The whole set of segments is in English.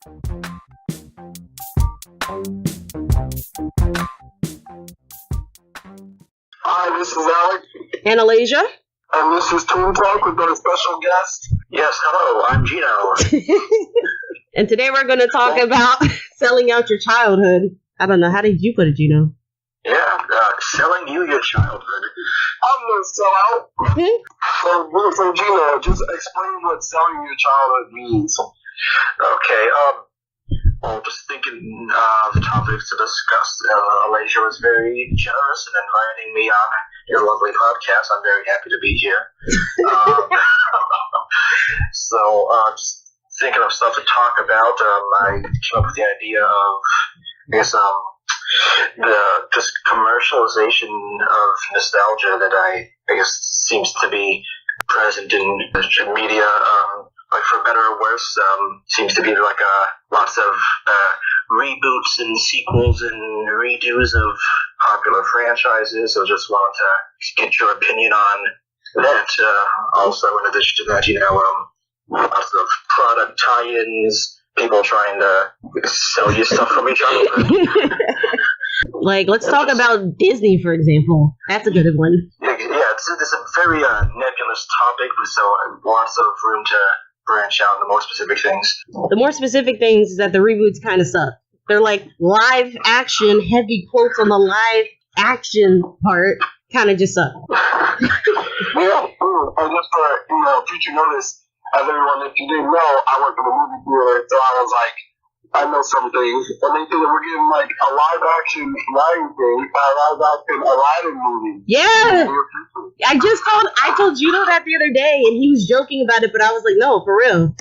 Hi, this is Alex. And Alasia. And this is Toon Talk with our special guest. Yes, hello, I'm Gino. And today we're going to talk about selling out your childhood. I don't know, how did you put it, Gino? Yeah, selling you your childhood. I'm going to sell out. So, Gino, just explain what selling your childhood means. Okay, well, just thinking of topics to discuss. Alasia was very generous in inviting me on your lovely podcast. I'm very happy to be here. So, just thinking of stuff to talk about, I came up with the idea of, I guess, the just commercialization of nostalgia that I guess seems to be present in media. Like for better or worse, seems to be like lots of reboots and sequels and redos of popular franchises. So just wanted to get your opinion on that. Also, in addition to that, lots of product tie-ins, people trying to sell you stuff from each other. Like, let's talk about Disney, for example. That's a good one. Yeah, it's a very nebulous topic, so lots of room to branch out into more specific things. The more specific things is that the reboots kind of suck. They're like live action, heavy quotes on the live action part, kind of just suck. Yeah, and just for future notice, as everyone, if you didn't know, I work in a movie theater, so I was like, I know some things, and they think that we're getting like a live action Lion King, a live action Aladdin movie. Yeah, I told Gino that the other day, and he was joking about it, but I was like, no, for real.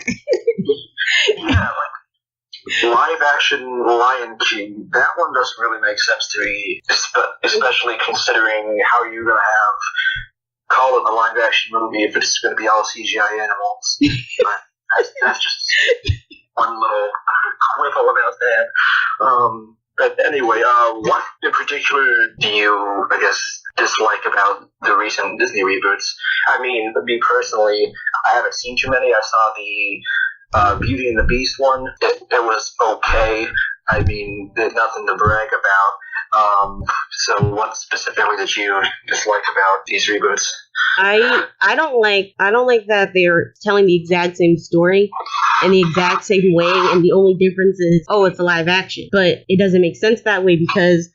Yeah, like live action Lion King, that one doesn't really make sense to me, especially considering how you're gonna call it a live action movie if it's gonna be all CGI animals. That's just one little quibble about that. But anyway, what in particular do you, I guess, dislike about the recent Disney reboots? I mean, me personally, I haven't seen too many. I saw the Beauty and the Beast one. It was okay. I mean, there's nothing to brag about. So what specifically did you dislike about these reboots? I don't like that they're telling the exact same story in the exact same way, and the only difference is, it's a live action. But it doesn't make sense that way because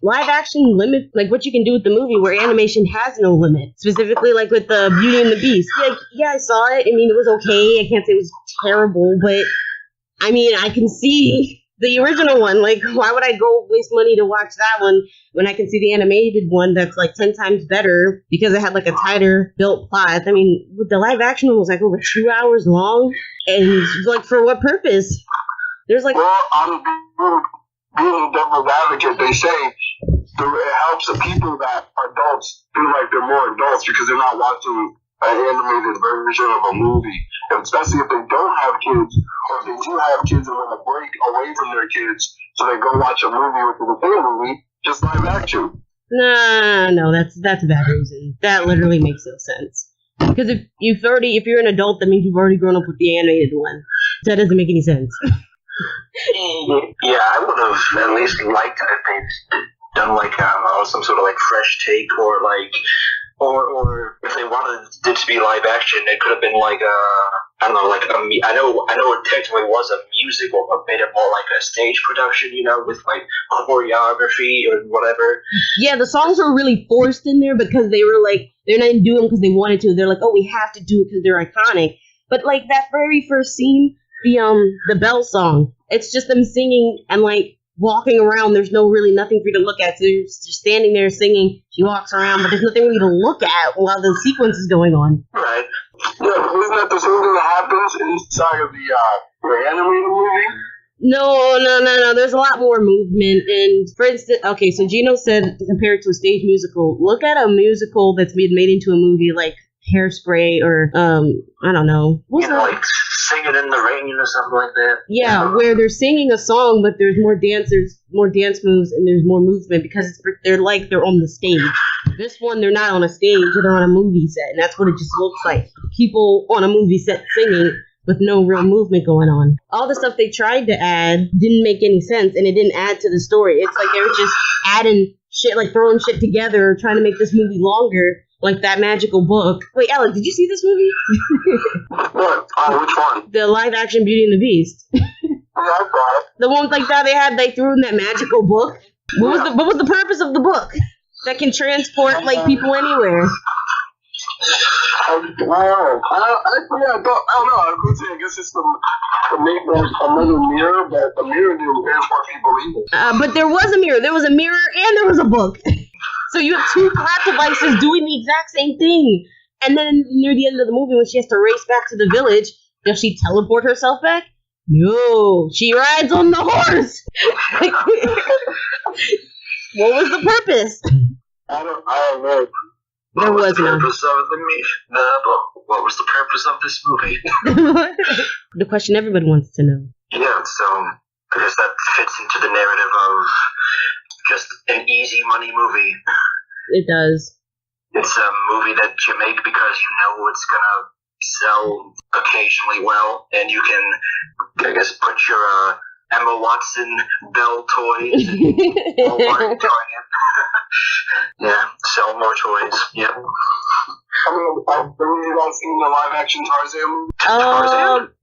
live action limits, like what you can do with the movie, where animation has no limit. Specifically, like with the Beauty and the Beast. Like, yeah, I saw it. I mean, it was okay. I can't say it was terrible, but I mean, I can see the original one. Like, why would I go waste money to watch that one when I can see the animated one that's like 10 times better because it had like a tighter built plot? I mean, with the live action one was like over 2 hours long, and like for what purpose? There's like, well, I'm being a devil's advocate. They say it helps the people that are adults feel like they're more adults because they're not watching an animated version of a movie, and especially if they don't have kids, or if they do have kids and want to break away from their kids, so they go watch a movie with the same movie, just live action. No, that's a bad reason. That literally makes no sense. Because if you're an adult, that means you've already grown up with the animated one. So that doesn't make any sense. Yeah, I would have at least liked it if they'd done like some sort of like fresh take, or like. Or if they wanted it to be live action, it could have been like I don't know, like I know it technically was a musical, but made it more like a stage production, with like choreography or whatever. Yeah, the songs were really forced in there because they were like, they're not doing them because they wanted to. They're like, we have to do it because they're iconic. But like that very first scene, the Belle song, it's just them singing and like walking around. There's nothing for you to look at. So you're just standing there singing. She walks around, but there's nothing really to look at while the sequence is going on. Right. Yeah, isn't that the same thing that happens inside of the animated movie? No. There's a lot more movement. And for instance, okay, so Gino said compared to a stage musical. Look at a musical that's been made into a movie like Hairspray or I don't know. What's that? Like Singing in the Rain or something like that. Yeah, where they're singing a song, but there's more dancers, more dance moves, and there's more movement because they're on the stage. This one, they're not on a stage; they're on a movie set, and that's what it just looks like. People on a movie set singing, with no real movement going on. All the stuff they tried to add didn't make any sense, and it didn't add to the story. It's like they were just adding shit, like throwing shit together, trying to make this movie longer, like that magical book. Wait, Alec, did you see this movie? What? Which one? The live action Beauty and the Beast. Yeah, I saw it. The ones like that they threw in that magical book. What was the purpose of the book? That can transport like people anywhere. I don't know. I could say I guess it's to make another mirror, but the mirror didn't transport people either. But there was a mirror. There was a mirror and there was a book. So you have two plot devices doing the exact same thing. And then near the end of the movie, when she has to race back to the village, does she teleport herself back? No, she rides on the horse. What was the purpose? I don't know. There was none. What was the purpose of this movie? The question everybody wants to know. Yeah, so I guess that fits into the narrative of just an easy money movie. It does. It's a movie that you make because you know it's gonna sell occasionally well, and you can, I guess, put your Emma Watson Belle toys and Walmart toy in. Yeah, sell more toys. Yep. Have you guys seen the live action Tarzan?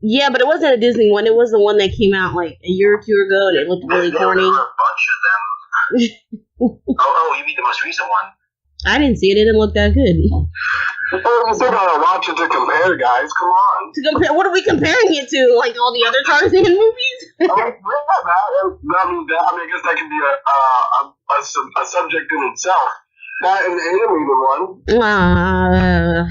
Yeah, but it wasn't a Disney one. It was the one that came out like a year or two ago, and it looked really corny. There were a bunch of them. Oh, you mean the most recent one? I didn't see it. It didn't look that good. Well, you still gotta watch it to compare, guys. Come on. To compare, what are we comparing it to? Like all the other Tarzan movies? I mean, I guess that could be a subject in itself. Not an animated one. It's not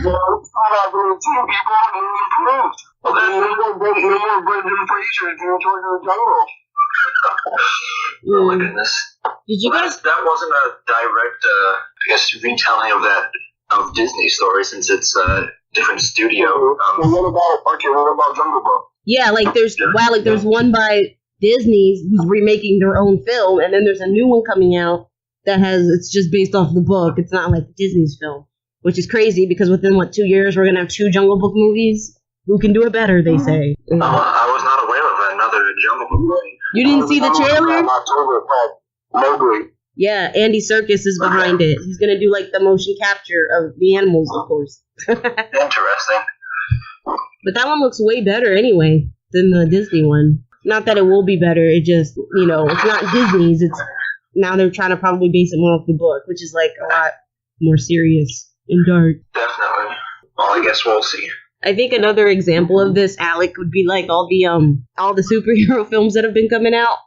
happening to people, and it improved. Well, then no more Brendan Fraser doing George of the Jungle. Oh my goodness. Did you guys? That wasn't a direct, I guess, retelling of Disney story, since it's a different studio. What about Jungle Book? Yeah, like there's one by Disney who's remaking their own film, and then there's a new one coming out it's just based off the book. It's not like Disney's film, which is crazy because within 2 years we're gonna have 2 Jungle Book movies. Who can do it better? They say. I was not aware of another Jungle Book movie. You didn't see the trailer? Mowgli. Yeah, Andy Serkis is behind it. He's gonna do like the motion capture of the animals, of course. Interesting. But that one looks way better anyway than the Disney one. Not that it will be better. It just, it's not Disney's. It's now they're trying to probably base it more off the book, which is like a lot more serious and dark. Definitely. Well, I guess we'll see. I think another example of this, Alec, would be like all the superhero films that have been coming out.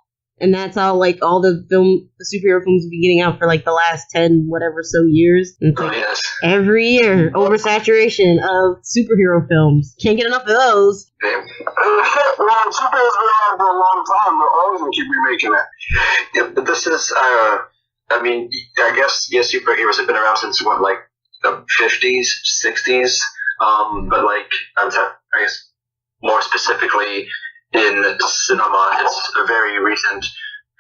And that's how like all the superhero films have been getting out for like the last 10 whatever so years. And it's like every year, oversaturation of superhero films. Can't get enough of those. Well, superheroes have been around for a long time. They're always going to keep remaking it. Yeah, but this is, I guess, superheroes have been around since the 50s, 60s. But I guess more specifically in cinema, it's a very recent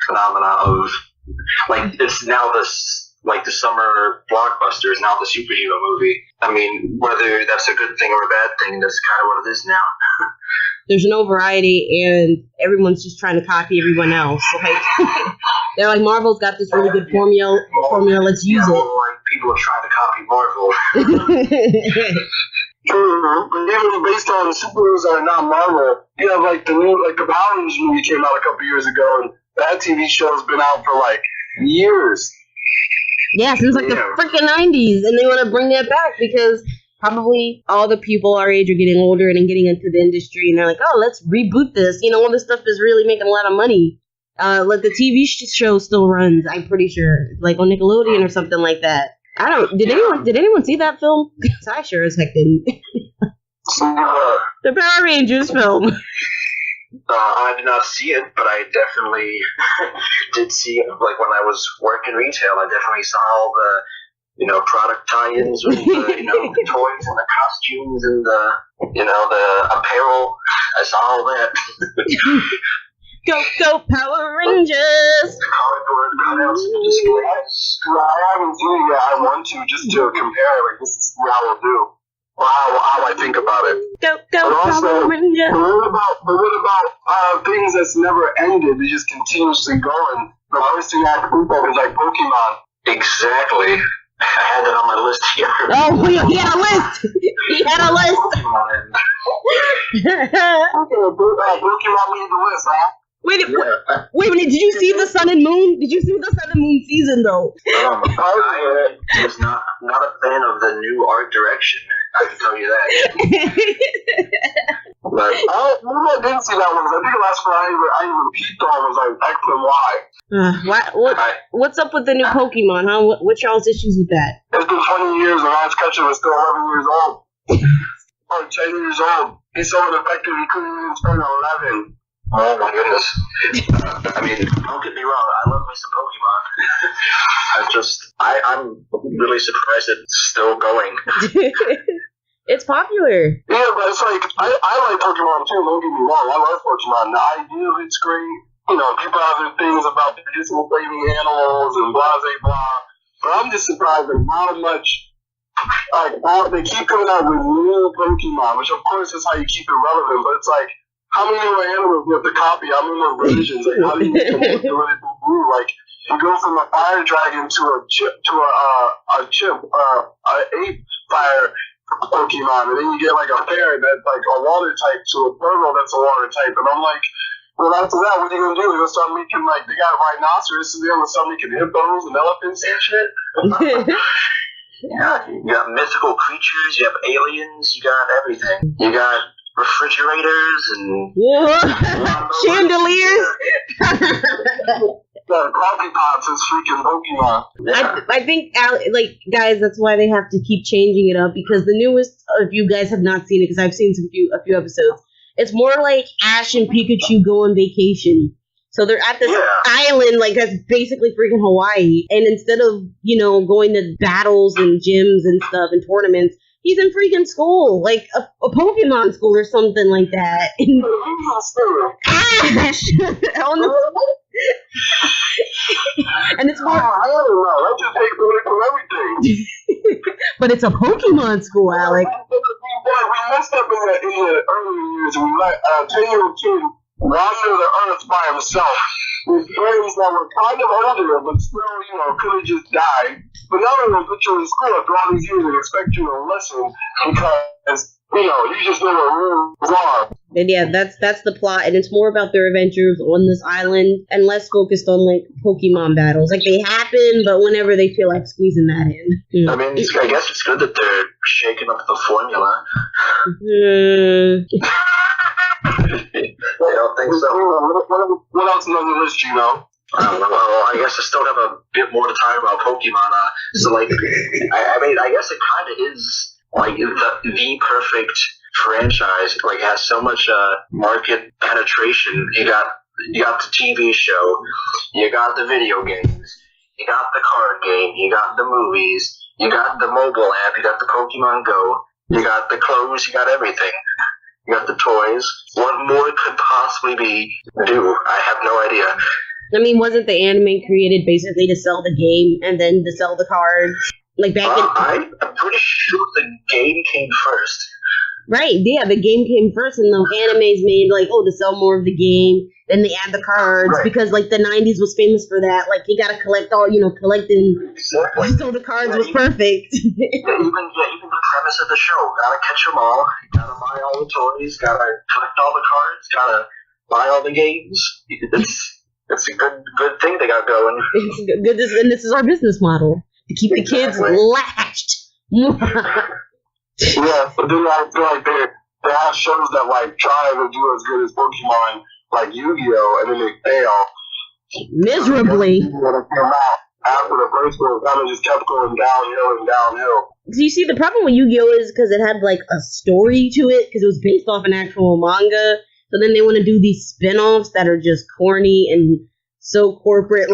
phenomena of it's now the summer blockbuster is now the superhero movie. I mean, whether that's a good thing or a bad thing, that's kind of what it is now. There's no variety, and everyone's just trying to copy everyone else. They're like, Marvel's got this really good formula. Let's use it. People are trying to copy Marvel. True, but even based on superheroes that are not Marvel, you have the Power Rangers movie came out a couple years ago, and that TV show has been out for years. Yeah, since the freaking 90s, and they want to bring that back because probably all the people our age are getting older and getting into the industry, and they're like, oh, let's reboot this. All this stuff is really making a lot of money. The TV show still runs, I'm pretty sure, like on Nickelodeon or something like that. Did anyone see that film? I sure as heck didn't. The Power Rangers film. I did not see it, but I definitely did see it. When I was working retail, I definitely saw all the, product tie-ins with the toys and the costumes and the apparel. I saw all that. Go Power Rangers! Cardboard cutouts and displays. I haven't seen it yet. I want to, just to compare. This is how we'll do. how I think about it. Go, But also, Power Ranger. what about things that's never ended? They just continuously going. The first thing I think of is like Pokemon. Exactly. I had that on my list here. Oh, he had a list. He had a list. Pokemon. Okay, Pokemon made the list, huh? Wait, Yeah. wait a minute. Did you see the Sun and Moon? Did you see the Sun and Moon season though? I was not a fan of the new art direction. I can tell you that. But Maybe I didn't see that one. I think the last one I even peeped on was like X and Y. What's up with the new Pokemon, huh? What y'all's issues with that? It's been 20 years and Ash Ketchum is still 11 years old. Or 10 years old. He's so ineffective he couldn't even turn 11. oh my goodness. I mean, don't get me wrong. I love me some Pokemon. I'm really surprised it's still going. It's popular. Yeah, but it's like, I like Pokemon too, don't get me wrong. I love Pokemon. The idea of it's great. You know, people have their things about medicinal flaming animals and blah, blah, blah. But I'm just surprised at how much, they keep coming out with new Pokemon, which of course is how you keep it relevant, but it's like, how many more animals do you have to copy? How many more versions? Like, how do you make them look really blue? Like, you go from a fire dragon to a ape fire Pokemon, and then you get like a ferret that's like a water type to a turtle that's a water type, and I'm like, well, after that, what are you gonna do? You're gonna start making like they got rhinoceroses, they're gonna start making hippos and elephants and shit. Yeah, you got mythical creatures, you have aliens, you got everything. You got refrigerators and chandeliers. Coffee pots is freaking Pokemon. Yeah. I think, like, guys, that's why they have to keep changing it up, because the newest, if you guys have not seen it, because I've seen a few episodes, it's more like Ash and Pikachu go on vacation. So they're at this island, like, that's basically freaking Hawaii, and instead of, going to battles and gyms and stuff and tournaments, he's in freaking school, like a Pokemon school or something like that. Ash! And it's more. I don't know. I just take away from everything. But it's a Pokemon school, Alec. We messed up in the early years. We let a 10-year-old kid wander the earth by himself with friends that were kind of older, but still, could have just died. But now they're going to put you in school after all these years and expect you to listen because, you just know what rules are. And yeah, that's the plot, and it's more about their adventures on this island and less focused on like Pokemon battles. Like they happen, but whenever they feel like squeezing that in. I mean, I guess it's good that they're shaking up the formula. I don't think so. What else is on the list, Gino? Well, I guess I still have a bit more to talk about Pokemon. So, like, I guess it kind of is like the perfect franchise. Like, has so much market penetration. You got the TV show, you got the video games, you got the card game, you got the movies, you got the mobile app, you got the Pokemon Go, you got the clothes, you got everything. You got the toys. What more could possibly be due? I have no idea. I mean, wasn't the anime created basically to sell the game and then to sell the cards? Like back in... I'm pretty sure the game came first. Right, yeah, the game came first, and the anime's made to sell more of the game. Then they add the cards because the 90s was famous for that. Like you gotta collect all, collecting. Exactly. So the cards was perfect. Even the premise of the show, gotta catch them all, gotta buy all the toys, gotta collect all the cards, gotta buy all the games. It's a good thing they got going. It's good, and this is our business model to keep the kids latched. Yeah, but then I feel like they have shows that try to do as good as Pokemon, like Yu-Gi-Oh, and then they fail miserably. When it came out after the first one, kind of just kept going downhill and downhill. So you see, the problem with Yu-Gi-Oh is because it had a story to it, because it was based off an actual manga. So then they want to do these spin-offs that are just corny and so corporate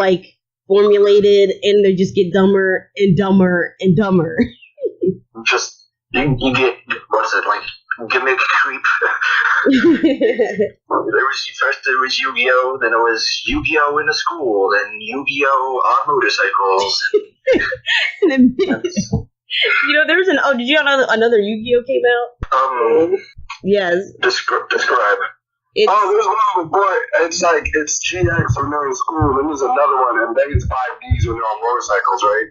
formulated, and they just get dumber and dumber and dumber. Just you get what's it gimmick creep. There was Yu-Gi-Oh, then it was Yu-Gi-Oh in a school, then Yu-Gi-Oh on motorcycles. You know, there's did you know another Yu-Gi-Oh came out? Yes. Describe. It's, there's one boy. It's GX when they're in school, and there's another one, and then it's 5Ds when they're on motorcycles, right?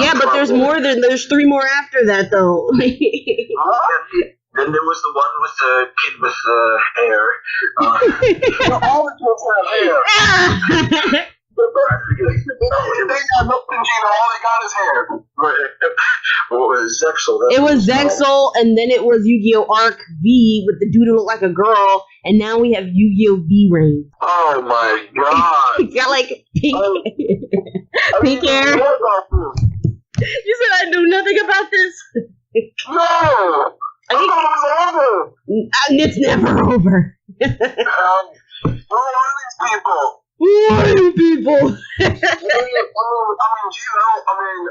yeah, but there's 3 more after that though. Then there was the one with the kid with the hair. All the kids have hair. They got nothing, all they got is hair. What was Zexal? It was Zexal, and then it was Yu-Gi-Oh! Arc V with the dude who looked like a girl, and now we have Yu-Gi-Oh! V-Rain. Oh my god. It's got like pink, pink hair. You said I knew nothing about this. No! I thought it was over. It's never over. Who are these people? Who are you people? I mean,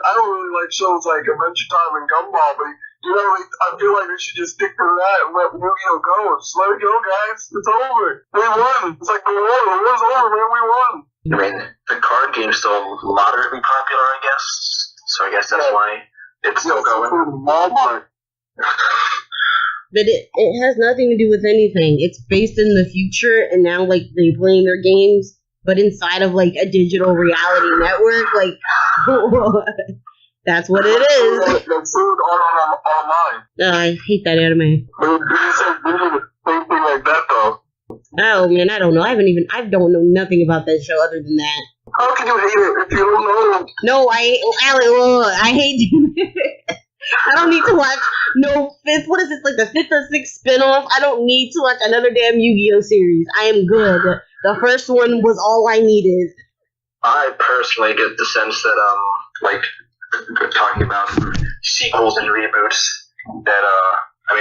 I don't really like shows like Adventure Time and Gumball, but I feel like they should just stick to that and let Yu-Gi-Oh go. Just let it go, guys. It's over. We won. It's like the war. The war's over, man. We won. I mean, the card game's still moderately popular, I guess. So I guess that's why it's still going. But it has nothing to do with anything. It's based in the future, and now like they're playing their games, but inside of like a digital reality network. Like that's what it is. That's food online. I hate that anime. We do same thing like that though. Oh man, I don't know. I don't know nothing about that show other than that. How can you hate it if you don't know? No, I hate. I don't need to watch what is this, like the 5th or 6th spinoff? I don't need to watch another damn Yu-Gi-Oh series. I am good. The first one was all I needed. I personally get the sense that, talking about sequels and reboots, that,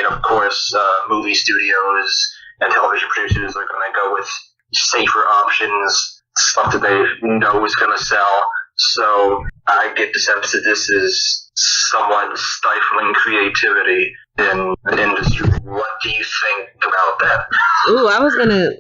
of course, movie studios and television producers are going to go with safer options, stuff that they know is going to sell. So I get the sense that this is somewhat stifling creativity in the industry. What do you think about that? Ooh, I was gonna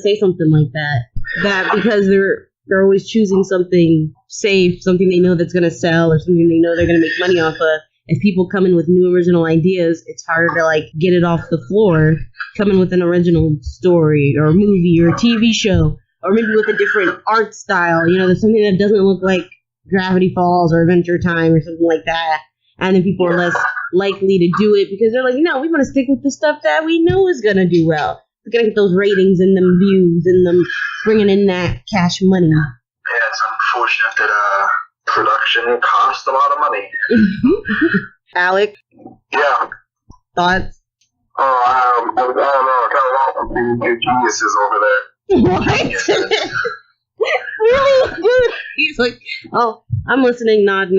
say something like that. That because they're always choosing something safe, something they know that's gonna sell, or something they know they're gonna make money off of. If people come in with new original ideas, it's harder to like get it off the floor. Come in with an original story or a movie or a TV show, or maybe with a different art style. You know, there's something that doesn't look like Gravity Falls or Adventure Time or something like that. And then people are less likely to do it because they're like, no, we want to stick with the stuff that we know is going to do well. We're going to get those ratings and them views and them bringing in that cash money. Yeah, it's unfortunate that production costs a lot of money. Alec? Yeah. Thoughts? I don't know. I got a lot of big geniuses over there. What? Really? He's like, oh, I'm listening, nod. It's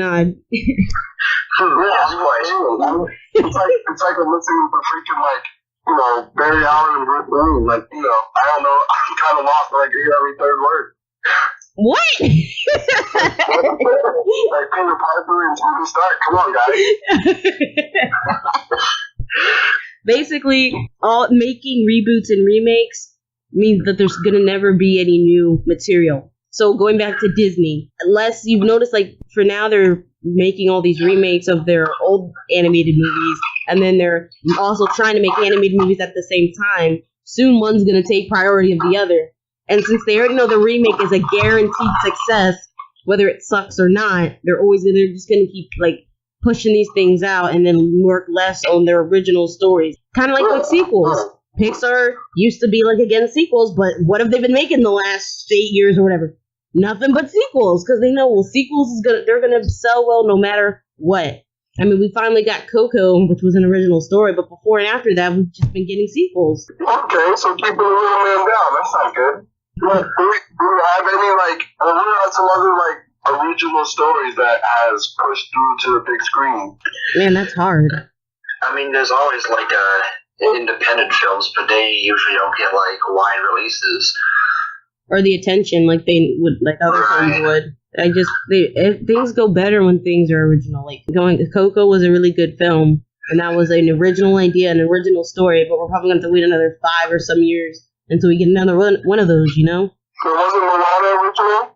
like I'm listening to freaking Barry Allen and Bruce Wayne. I don't know. I'm kind of lost when I hear every third word. What? Like Peter Piper and Tony Stark. Come on, guys. Basically, all making reboots and remakes means that there's gonna never be any new material. So going back to Disney, unless you've noticed, like for now they're making all these remakes of their old animated movies, and then they're also trying to make animated movies at the same time. Soon one's gonna take priority of the other. And since they already know the remake is a guaranteed success, whether it sucks or not, they're just gonna keep like pushing these things out and then work less on their original stories. Kind of like with sequels. Pixar used to be like against sequels, but what have they been making the last 8 years or whatever? Nothing but sequels, because they know sequels they're gonna sell well no matter what. I mean, we finally got Coco, which was an original story, but before and after that, we've just been getting sequels. Okay, so keep the little man down. That's not good. Do we have any what are some other original stories that has pushed through to the big screen? Man, that's hard. I mean, there's always independent films, but they usually don't get wide releases or the attention like they would, like other films would. Things go better when things are original. Like Coco was a really good film, and that was an original idea, an original story. But we're probably going to have to wait another 5 or some years until we get another one of those. You know? So wasn't Moana original?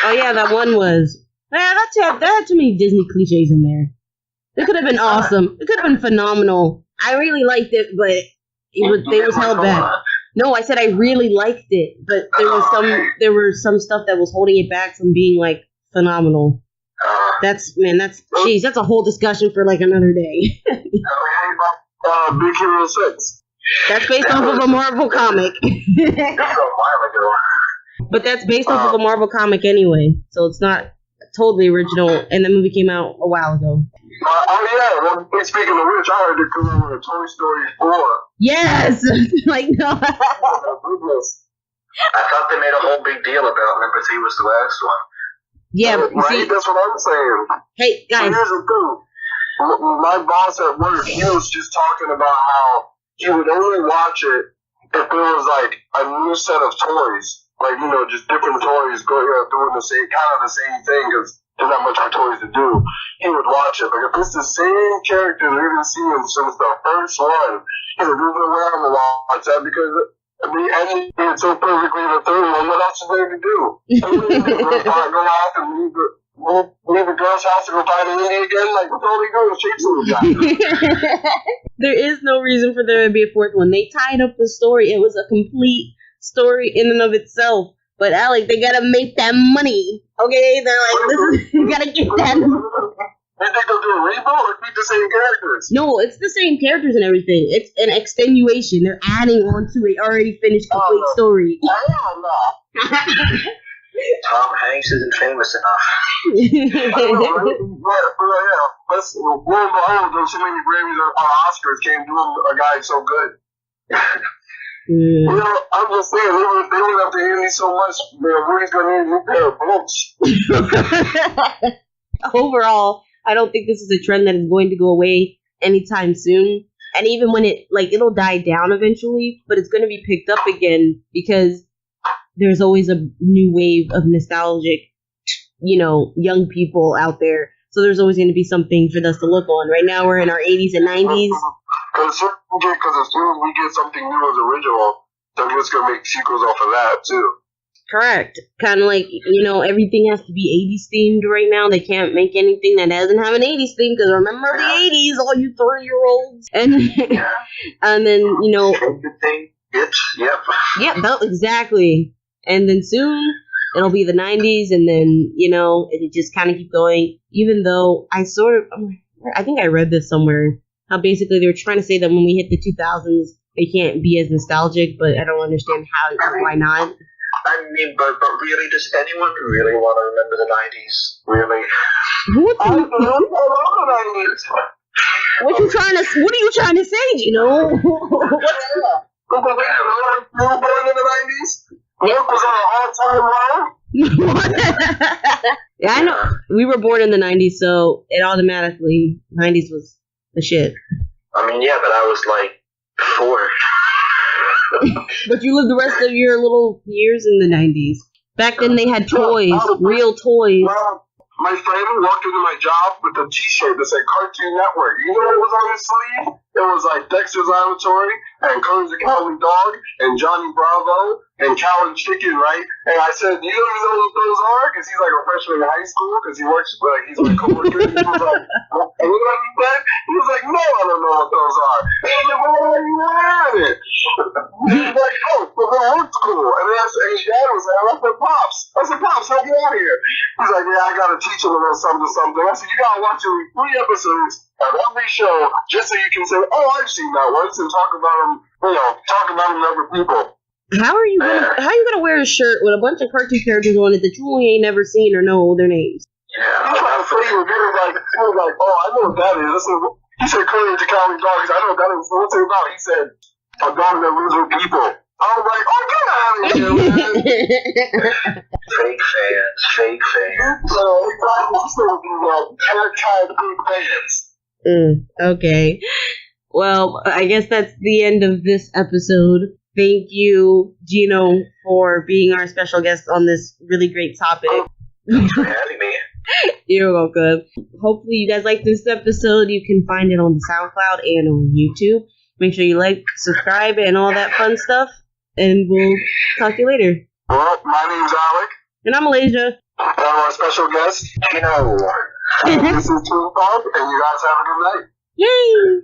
Oh yeah, that one was. Yeah, that had too many Disney cliches in there. It could have been awesome. It could have been phenomenal. I really liked it, but they was held back. No, I said I really liked it, but there was some stuff that was holding it back from being like phenomenal. That's a whole discussion for like another day. Big Hero 6. That's based off of a Marvel comic. But that's based off of a Marvel comic anyway, so it's not totally original, and the movie came out a while ago. Well, speaking of which, I heard it come over to Toy Story 4. Yes! Like, no. I thought they made a whole big deal about number 3 was the last one. Yeah, but you see, that's what I'm saying. Hey, guys. So here's the thing. My boss at work, he was just talking about how he would only watch it if there was like a new set of toys. Like, just different toys doing the same thing, because there's not much for toys to do. He would watch it. But if it's the same characters we've been seeing since the first one, he's like, we're going to watch that because the ending did so perfectly in the third one. What else is there to do? Go out and leave the girl's house to go find Andy again? Like, what's all they go to chase the guy? There is no reason for there to be a fourth one. They tied up the story. It was a complete story in and of itself. But Alec, they gotta make that money. Okay? They're like, you gotta get that. You think they'll do a reboot or keep the same characters? No, it's the same characters and everything. It's an extenuation. They're adding on to a already finished complete story. Hell no. Tom Hanks isn't famous enough. Lo and behold, there's so many Grammys or Oscars came doing a guy so good. I'm just saying, they went up to Andy so much, Woody's going to need a new pair of boots. Overall, I don't think this is a trend that is going to go away anytime soon. And even when it'll die down eventually, but it's going to be picked up again because there's always a new wave of nostalgic, young people out there. So there's always going to be something for us to look on. Right now, we're in our 80s and 90s. Because as soon as we get something new as original, they're just going to make sequels off of that, too. Correct. Kind of like, everything has to be 80s themed right now. They can't make anything that doesn't have an 80s theme, because remember the 80s, all you 30-year-olds. And then, Yep, exactly. And then soon, it'll be the 90s, and then, it just kind of keep going. Even though I think I read this somewhere, how basically they were trying to say that when we hit the 2000s, they can't be as nostalgic, but I don't understand why not. I mean, but really, does anyone really want to remember the 90s? Really? I love the 90s. What are you trying to say, Born in the 90s? Milk was on an all-time low? Yeah, I know. We were born in the 90s, so it automatically, 90s was the shit. I mean, yeah, but I was like 4. But you lived the rest of your little years in the 90s. Back then they had toys, real toys. My friend walked into my job with a t-shirt that said Cartoon Network. You know what was on his sleeve? It was like Dexter's Laboratory and Courage the Cowardly Dog and Johnny Bravo and Cow and Chicken, right? And I said, you don't even know what those are? Because he's like a freshman in high school because he works, he's my coworker. He was like, and you know what he said? He was like, no, I don't know what those are. And I was like, well, why are you wearing it? He was like, oh, but that looks cool. And his dad was like, I said, Pops. I said, Pops, help me out here. He's like, yeah, I got to teach him a little something. I said, you got to watch 3 episodes of every show just so you can say, oh, I've seen that once, and talk about them to other people. How are you gonna wear a shirt with a bunch of cartoon characters on it that you ain't never seen or know their names? Yeah, he was like, oh, I know what that is. He said, Courage the Cowardly Dog. I know what that is. What's it about? He said, a dog that lives with people. I was like, oh, get out of here, man. Fake fans. So, he's still big fans. Okay. Well, I guess that's the end of this episode. Thank you, Gino, for being our special guest on this really great topic. Thanks for having me. You're welcome. Hopefully you guys like this episode. You can find it on SoundCloud and on YouTube. Make sure you like, subscribe, and all that fun stuff. And we'll talk to you later. Well, my name's Alec. And I'm Malaysia. And our special guest, You know. this is Twin Talk, and you guys have a good night. Yay!